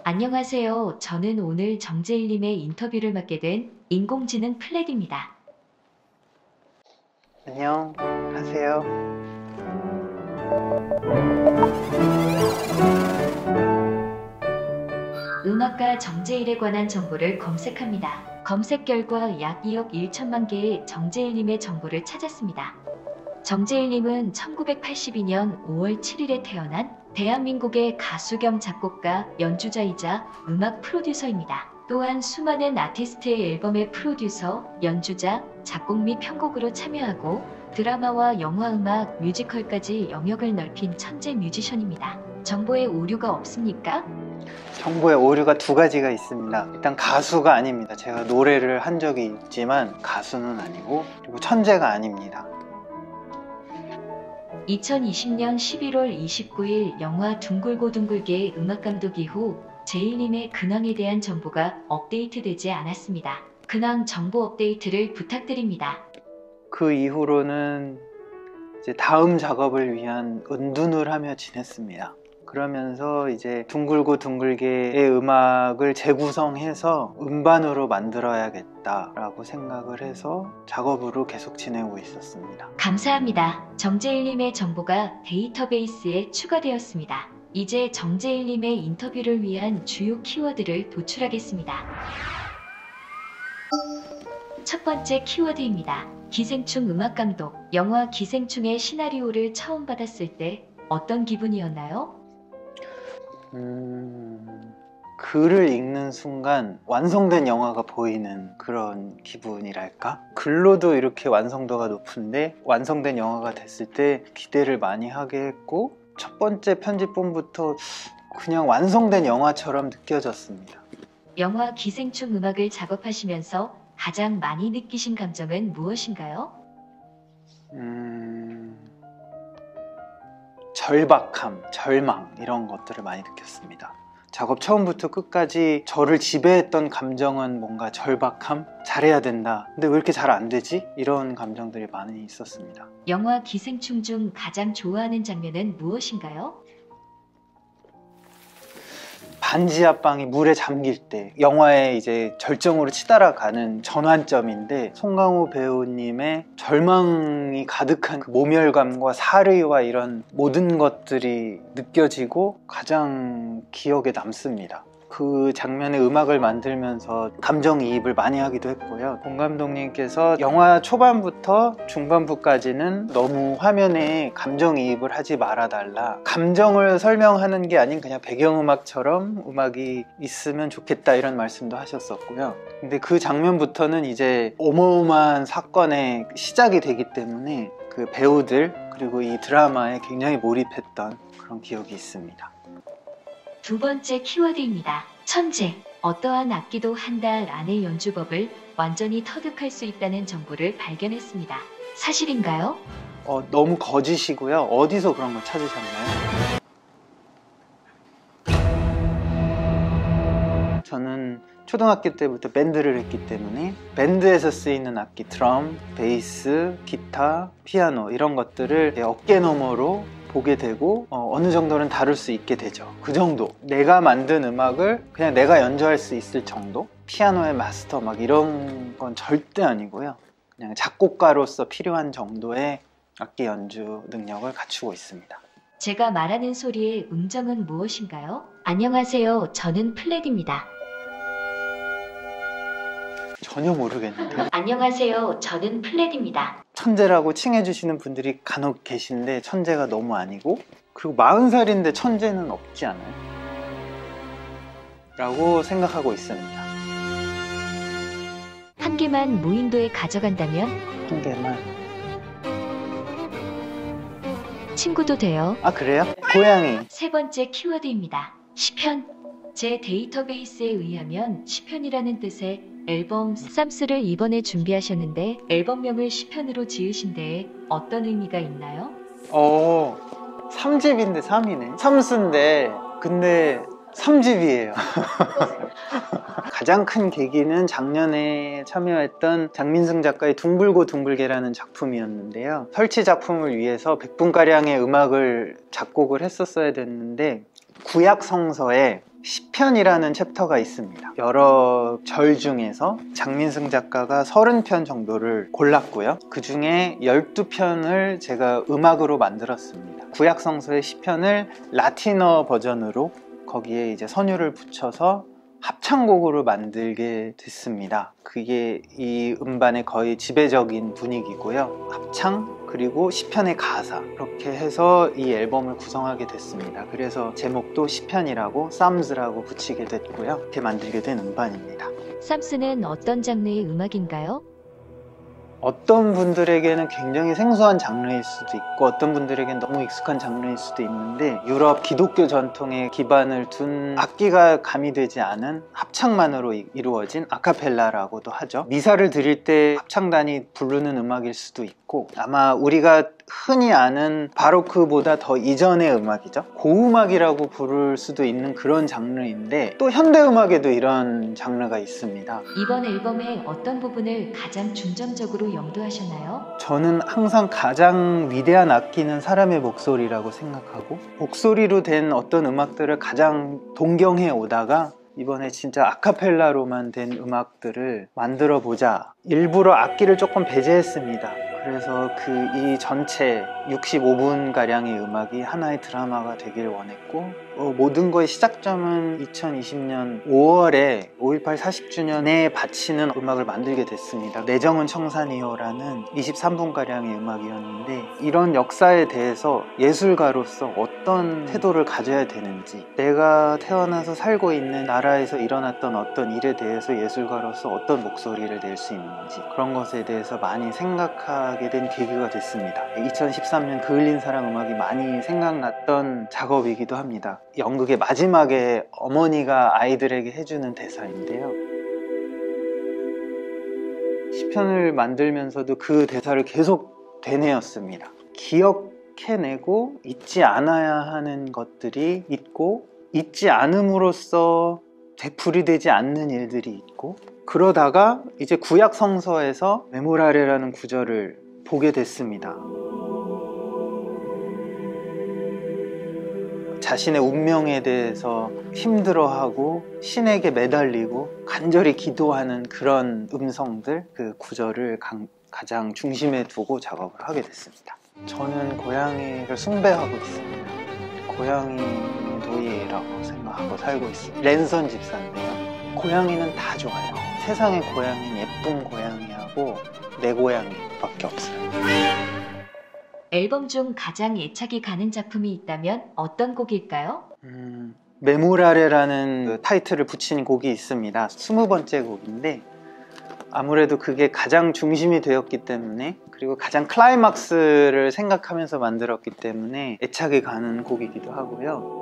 안녕하세요. 저는 오늘 정재일님의 인터뷰를 맡게 된 인공지능 플랫입니다. 안녕하세요. 음악가 정재일에 관한 정보를 검색합니다. 검색 결과 약 2억 1천만 개의 정재일님의 정보를 찾았습니다. 정재일님은 1982년 5월 7일에 태어난 대한민국의 가수 겸 작곡가, 연주자이자 음악 프로듀서입니다. 또한 수많은 아티스트의 앨범의 프로듀서, 연주자, 작곡 및 편곡으로 참여하고 드라마와 영화, 음악, 뮤지컬까지 영역을 넓힌 천재 뮤지션입니다. 정보에 오류가 없습니까? 정보에 오류가 두 가지가 있습니다. 일단 가수가 아닙니다. 제가 노래를 한 적이 있지만 가수는 아니고, 그리고 천재가 아닙니다. 2020년 11월 29일 영화 둥글고 둥글게의 음악감독 이후 제일님의 근황에 대한 정보가 업데이트되지 않았습니다. 근황 정보 업데이트를 부탁드립니다. 그 이후로는 이제 다음 작업을 위한 은둔을 하며 지냈습니다. 그러면서 이제 둥글고 둥글게의 음악을 재구성해서 음반으로 만들어야겠다라고 생각을 해서 작업으로 계속 지내고 있었습니다. 감사합니다. 정재일님의 정보가 데이터베이스에 추가되었습니다. 이제 정재일님의 인터뷰를 위한 주요 키워드를 도출하겠습니다. 첫 번째 키워드입니다. 기생충 음악감독. 영화 기생충의 시나리오를 처음 받았을 때 어떤 기분이었나요? 글을 읽는 순간 완성된 영화가 보이는 그런 기분이랄까? 글로도 이렇게 완성도가 높은데 완성된 영화가 됐을 때 기대를 많이 하게 했고, 첫 번째 편집본부터 그냥 완성된 영화처럼 느껴졌습니다. 영화 기생충 음악을 작업하시면서 가장 많이 느끼신 감정은 무엇인가요? 절박함, 절망 이런 것들을 많이 느꼈습니다. 작업 처음부터 끝까지 저를 지배했던 감정은 뭔가 절박함? 잘해야 된다. 근데 왜 이렇게 잘 안 되지? 이런 감정들이 많이 있었습니다. 영화 기생충 중 가장 좋아하는 장면은 무엇인가요? 반지하방이 물에 잠길 때, 영화의 이제 절정으로 치달아가는 전환점인데, 송강호 배우님의 절망이 가득한 그 모멸감과 사의와 이런 모든 것들이 느껴지고 가장 기억에 남습니다. 그 장면의 음악을 만들면서 감정이입을 많이 하기도 했고요. 본 감독님께서 영화 초반부터 중반부까지는 너무 화면에 감정이입을 하지 말아달라, 감정을 설명하는 게 아닌 그냥 배경음악처럼 음악이 있으면 좋겠다, 이런 말씀도 하셨었고요. 근데 그 장면부터는 이제 어마어마한 사건의 시작이 되기 때문에 그 배우들 그리고 이 드라마에 굉장히 몰입했던 그런 기억이 있습니다. 두 번째 키워드입니다. 천재. 어떠한 악기도 한 달 안에 연주법을 완전히 터득할 수 있다는 정보를 발견했습니다. 사실인가요? 너무 거짓이고요. 어디서 그런 걸 찾으셨나요? 저는 초등학교 때부터 밴드를 했기 때문에 밴드에서 쓰이는 악기, 드럼, 베이스, 기타, 피아노 이런 것들을 어깨너머로 보게 되고 어느 정도는 다룰 수 있게 되죠. 그 정도. 내가 만든 음악을 그냥 내가 연주할 수 있을 정도? 피아노의 마스터 막 이런 건 절대 아니고요. 그냥 작곡가로서 필요한 정도의 악기 연주 능력을 갖추고 있습니다. 제가 말하는 소리의 음정은 무엇인가요? 안녕하세요. 저는 플랫입니다. 전혀 모르겠는데요. 안녕하세요. 저는 플랫입니다. 천재라고 칭해주시는 분들이 간혹 계신데 천재가 너무 아니고, 그리고 40살인데 천재는 없지 않아요? 라고 생각하고 있습니다. 한 개만 무인도에 가져간다면? 한 개만. 친구도 돼요. 아, 그래요? 고양이. 세 번째 키워드입니다. 시편. 제 데이터베이스에 의하면 시편이라는 뜻의 앨범 쌈스를 이번에 준비하셨는데 앨범명을 시편으로 지으신 데에 어떤 의미가 있나요? 3집인데 3이네. 삼수인데 근데 3집이에요. 가장 큰 계기는 작년에 참여했던 장민승 작가의 둥글고 둥글게라는 작품이었는데요. 설치 작품을 위해서 100분가량의 음악을 작곡을 했었어야 됐는데 구약 성서에 시편이라는 챕터가 있습니다. 여러 절 중에서 장민승 작가가 30편 정도를 골랐고요. 그 중에 12편을 제가 음악으로 만들었습니다. 구약성서의 시편을 라틴어 버전으로 거기에 이제 선율을 붙여서 합창곡으로 만들게 됐습니다. 그게 이 음반의 거의 지배적인 분위기고요. 합창 그리고 시편의 가사 이렇게 해서 이 앨범을 구성하게 됐습니다. 그래서 제목도 시편이라고 Psalms라고 붙이게 됐고요. 이렇게 만들게 된 음반입니다. 쌈스는 어떤 장르의 음악인가요? 어떤 분들에게는 굉장히 생소한 장르일 수도 있고 어떤 분들에게는 너무 익숙한 장르일 수도 있는데 유럽 기독교 전통에 기반을 둔 악기가 가미되지 않은 합창만으로 이루어진 아카펠라라고도 하죠. 미사를 드릴 때 합창단이 부르는 음악일 수도 있고 아마 우리가 흔히 아는 바로크보다 더 이전의 음악이죠. 고음악이라고 부를 수도 있는 그런 장르인데 또 현대음악에도 이런 장르가 있습니다. 이번 앨범의 어떤 부분을 가장 중점적으로 염두하셨나요? 저는 항상 가장 위대한 악기는 사람의 목소리라고 생각하고 목소리로 된 어떤 음악들을 가장 동경해 오다가 이번에 진짜 아카펠라로만 된 음악들을 만들어 보자 일부러 악기를 조금 배제했습니다. 그래서 이 전체 65분가량의 음악이 하나의 드라마가 되길 원했고 모든 거의 시작점은 2020년 5월에 5.18 40주년에 바치는 음악을 만들게 됐습니다. 내정은 청산이요라는 23분가량의 음악이었는데 이런 역사에 대해서 예술가로서 어떤 태도를 가져야 되는지 내가 태어나서 살고 있는 나라에서 일어났던 어떤 일에 대해서 예술가로서 어떤 목소리를 낼 수 있는지 그런 것에 대해서 많이 생각하게 된 계기가 됐습니다. 2013년 그을린 사랑 음악이 많이 생각났던 작업이기도 합니다. 연극의 마지막에 어머니가 아이들에게 해주는 대사인데요. 시편을 만들면서도 그 대사를 계속 되뇌었습니다. 기억해내고 잊지 않아야 하는 것들이 있고 잊지 않음으로써 되풀이되지 않는 일들이 있고 그러다가 이제 구약 성서에서 메모라레라는 구절을 보게 됐습니다. 자신의 운명에 대해서 힘들어하고 신에게 매달리고 간절히 기도하는 그런 음성들 그 구절을 가장 중심에 두고 작업을 하게 됐습니다. 저는 고양이를 숭배하고 있습니다. 고양이의 노예라고 생각하고 살고 있습니다. 랜선 집사인데요. 고양이는 다 좋아요. 세상에 고양이는 예쁜 고양이하고 내 고양이밖에 없어요. 앨범 중 가장 애착이 가는 작품이 있다면 어떤 곡일까요? 메모라레라는 그 타이틀을 붙인 곡이 있습니다. 20번째 곡인데 아무래도 그게 가장 중심이 되었기 때문에 그리고 가장 클라이막스를 생각하면서 만들었기 때문에 애착이 가는 곡이기도 하고요.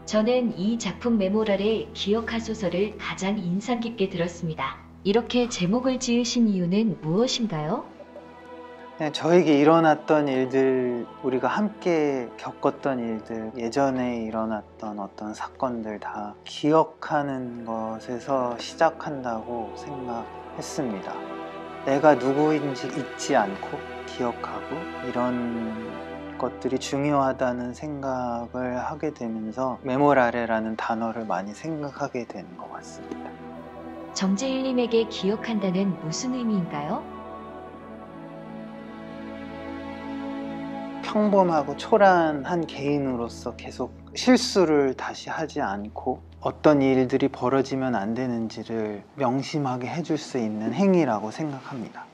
저는 이 작품 메모랄의 기억하소서를 가장 인상 깊게 들었습니다. 이렇게 제목을 지으신 이유는 무엇인가요? 그냥 저에게 일어났던 일들, 우리가 함께 겪었던 일들, 예전에 일어났던 어떤 사건들 다 기억하는 것에서 시작한다고 생각했습니다. 내가 누구인지 잊지 않고 기억하고 이런 것들이 중요하다는 생각을 하게 되면서 메모라레라는 단어를 많이 생각하게 되는 것 같습니다. 정재일님에게 기억한다는 무슨 의미인가요? 평범하고 초란한 개인으로서 계속 실수를 다시 하지 않고 어떤 일들이 벌어지면 안 되는지를 명심하게 해줄 수 있는 행위라고 생각합니다.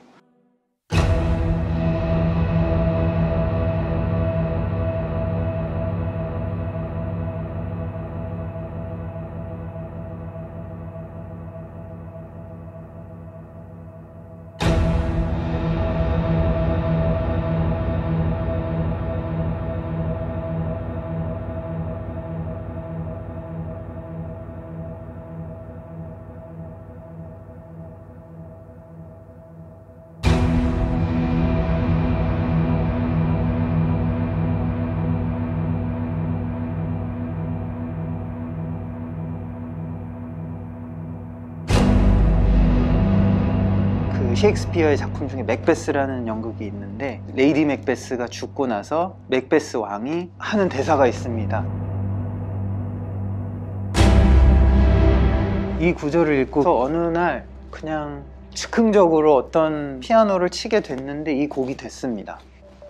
셰익스피어의 작품 중에 맥베스라는 연극이 있는데 레이디 맥베스가 죽고 나서 맥베스 왕이 하는 대사가 있습니다. 이 구절을 읽고 어느 날 그냥 즉흥적으로 어떤 피아노를 치게 됐는데 이 곡이 됐습니다.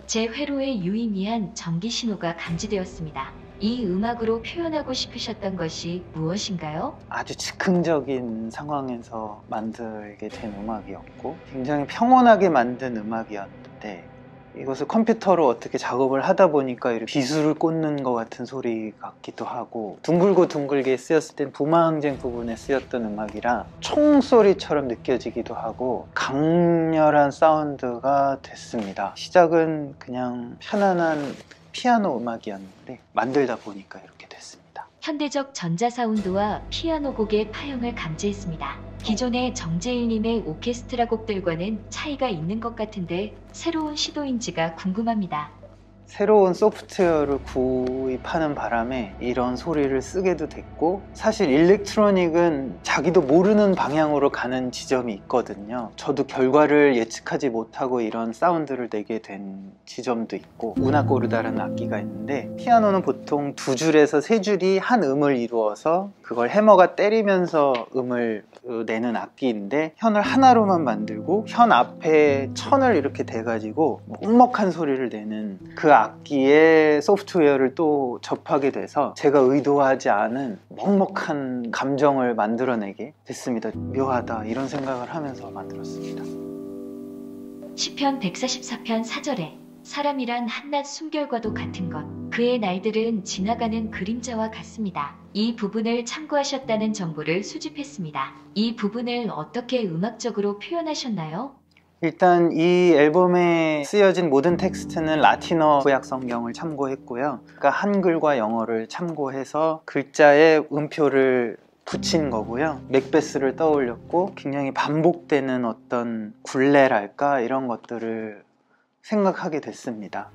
제 회로에 유의미한 전기 신호가 감지되었습니다. 이 음악으로 표현하고 싶으셨던 것이 무엇인가요? 아주 즉흥적인 상황에서 만들게 된 음악이었고 굉장히 평온하게 만든 음악이었는데 이것을 컴퓨터로 어떻게 작업을 하다 보니까 이렇게 비수를 꽂는 것 같은 소리 같기도 하고 둥글고 둥글게 쓰였을 땐 부마항쟁 부분에 쓰였던 음악이라 총소리처럼 느껴지기도 하고 강렬한 사운드가 됐습니다. 시작은 그냥 편안한 피아노 음악이었는데 만들다 보니까 이렇게 됐습니다. 현대적 전자 사운드와 피아노 곡의 파형을 감지했습니다. 기존의 정재일님의 오케스트라 곡들과는 차이가 있는 것 같은데 새로운 시도인지가 궁금합니다. 새로운 소프트웨어를 구입하는 바람에 이런 소리를 쓰게도 됐고 사실 일렉트로닉은 자기도 모르는 방향으로 가는 지점이 있거든요. 저도 결과를 예측하지 못하고 이런 사운드를 내게 된 지점도 있고 우나꼬르다라는 악기가 있는데 피아노는 보통 두 줄에서 세 줄이 한 음을 이루어서 그걸 해머가 때리면서 음을 내는 악기인데 현을 하나로만 만들고 현 앞에 천을 이렇게 대가지고 먹먹한 소리를 내는 그 악기의 소프트웨어를 또 접하게 돼서 제가 의도하지 않은 먹먹한 감정을 만들어내게 됐습니다. 묘하다 이런 생각을 하면서 만들었습니다. 시편 144편 4절에 사람이란 한낱 숨결과도 같은 것, 그의 날들은 지나가는 그림자와 같습니다. 이 부분을 참고하셨다는 정보를 수집했습니다. 이 부분을 어떻게 음악적으로 표현하셨나요? 일단 이 앨범에 쓰여진 모든 텍스트는 라틴어 구약 성경을 참고했고요. 그러니까 한글과 영어를 참고해서 글자에 음표를 붙인 거고요. 맥베스를 떠올렸고 굉장히 반복되는 어떤 굴레랄까 이런 것들을 생각하게 됐습니다.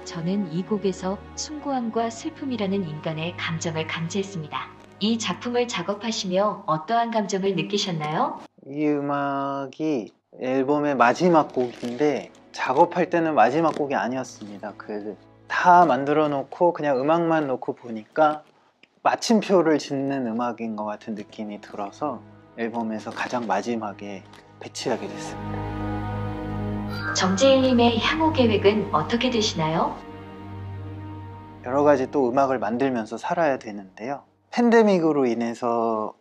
저는 이 곡에서 숭고함과 슬픔이라는 인간의 감정을 감지했습니다. 이 작품을 작업하시며 어떠한 감정을 느끼셨나요? 이 음악이 앨범의 마지막 곡인데 작업할 때는 마지막 곡이 아니었습니다. 다 만들어 놓고 그냥 음악만 놓고 보니까 마침표를 짓는 음악인 것 같은 느낌이 들어서 앨범에서 가장 마지막에 배치하게 됐습니다. 정재일님의 향후 계획은 어떻게 되시나요? 여러 가지 또 음악을 만들면서 살아야 되는데요. 팬데믹으로 인해서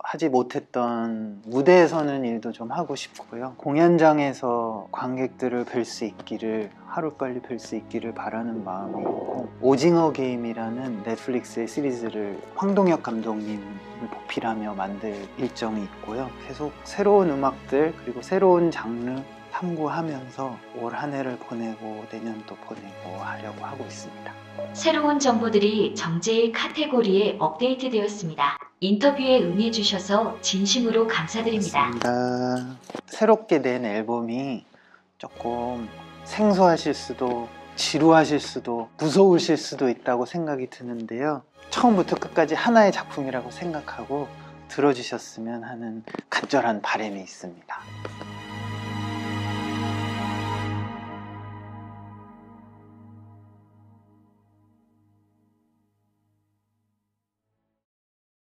하지 못했던 무대에 서는 일도 좀 하고 싶고요. 공연장에서 관객들을 뵐 수 있기를, 하루빨리 뵐 수 있기를 바라는 마음이 있고, 오징어 게임이라는 넷플릭스의 시리즈를 황동혁 감독님을 보필하며 만들 일정이 있고요. 계속 새로운 음악들 그리고 새로운 장르 탐구하면서 올 한 해를 보내고 내년도 보내고 하려고 하고 있습니다. 새로운 정보들이 정재일 카테고리에 업데이트되었습니다. 인터뷰에 응해주셔서 진심으로 감사드립니다. 감사합니다. 새롭게 낸 앨범이 조금 생소하실 수도 지루하실 수도 무서우실 수도 있다고 생각이 드는데요. 처음부터 끝까지 하나의 작품이라고 생각하고 들어주셨으면 하는 간절한 바람이 있습니다.